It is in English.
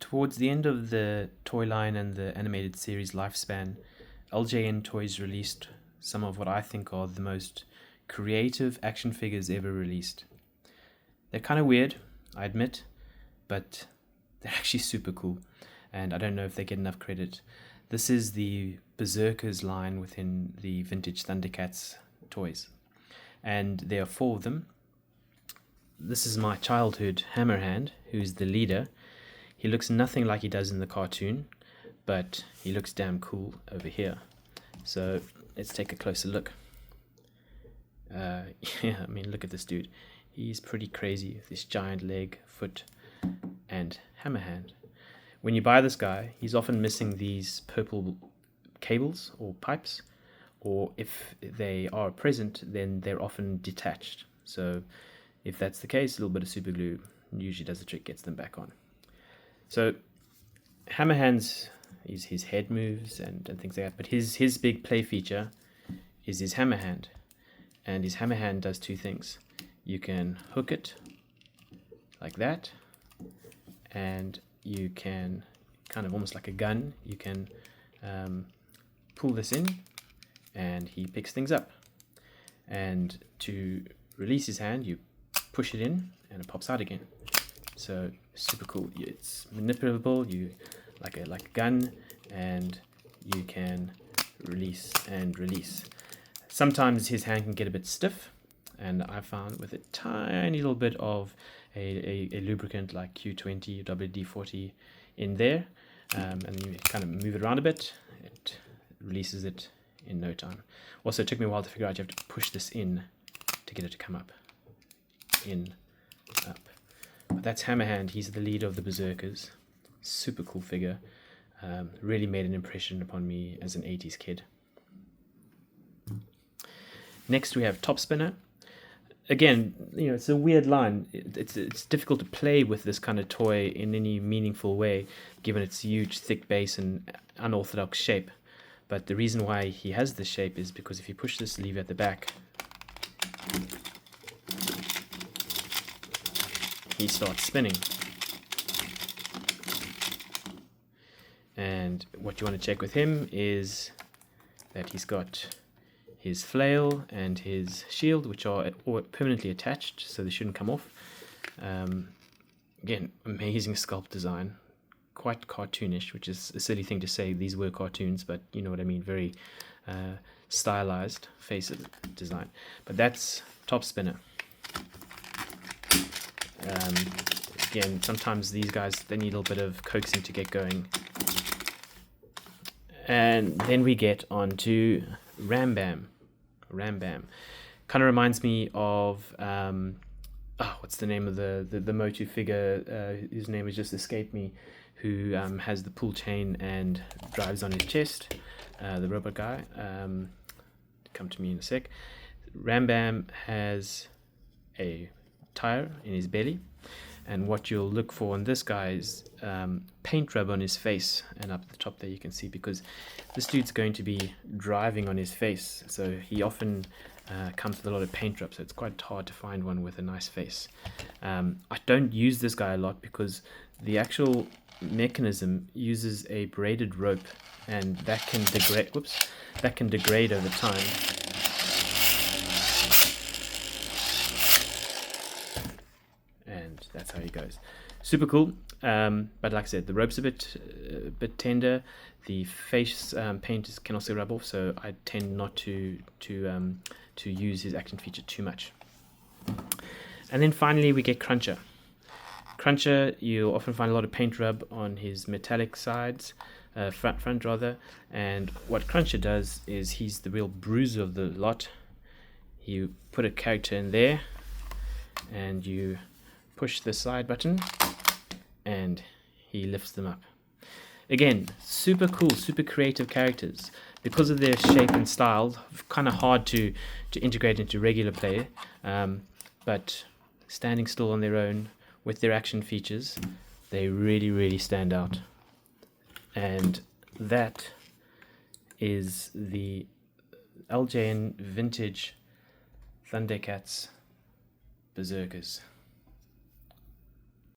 Towards the end of the toy line and the animated series lifespan, LJN Toys released some of what I think are the most creative action figures ever released. They're kind of weird, I admit, but they're actually super cool, and I don't know if they get enough credit. This is the Berserkers line within the vintage Thundercats toys, and there are 4 of them. This is my childhood Hammerhand, who's the leader. He looks nothing like he does in the cartoon, but he looks damn cool over here. So let's take a closer look. Yeah, I mean, look at this dude. He's pretty crazy with this giant leg, foot, and hammer hand. When you buy this guy, he's often missing these purple cables or pipes, or if they are present, then they're often detached. So if that's the case, a little bit of super glue usually does the trick, gets them back on. So Hammerhand's, his head moves and things like that, but his big play feature is his hammer hand. And his hammer hand does 2 things. You can hook it like that, and you can, kind of almost like a gun, you can pull this in and he picks things up. And to release his hand, you push it in and it pops out again. So super cool. It's manipulable, you like a gun, and you can release and release. Sometimes his hand can get a bit stiff, and I found with a tiny little bit of a lubricant like Q20 or WD-40 in there, and you kind of move it around a bit, it releases it in no time. Also, it took me a while to figure out you have to push this in to get it to come up. In, up. But that's Hammerhand. He's the leader of the Berserkers. Super cool figure. Really made an impression upon me as an 80s kid. Next we have Top Spinner. Again, you know, it's a weird line. It's difficult to play with this kind of toy in any meaningful way, given its huge, thick base and unorthodox shape. But the reason why he has this shape is because if you push this lever at the back, he starts spinning. And what you want to check with him is that he's got his flail and his shield, which are permanently attached, so they shouldn't come off. Again, amazing sculpt design, quite cartoonish, which is a silly thing to say, these were cartoons, but you know what I mean, very stylized face design. But that's Top Spinner. Again, sometimes these guys, they need a little bit of coaxing to get going. And then we get on to Ram Bam. Ram Bam kind of reminds me of what's the name of the Motu figure, whose name has just escaped me, who has the pull chain and drives on his chest, the robot guy. Come to me in a sec. Ram Bam has a tire in his belly, and what you'll look for in this guy is paint rub on his face, and up the top there you can see, because this dude's going to be driving on his face, so he often comes with a lot of paint rub, so it's quite hard to find one with a nice face. I don't use this guy a lot because the actual mechanism uses a braided rope, and that can degrade over time. And that's how he goes. Super cool, but like I said, the rope's a bit tender. The face paint can also rub off, so I tend not to use his action feature too much. And then finally we get Cruncher. Cruncher, you'll often find a lot of paint rub on his metallic sides, front rather. And what Cruncher does is he's the real bruiser of the lot. You put a character in there, and you push the side button, and he lifts them up. Again, super cool, super creative characters. Because of their shape and style, kind of hard to integrate into regular play, but standing still on their own with their action features, they really, really stand out. And that is the LJN Vintage Thundercats Berserkers.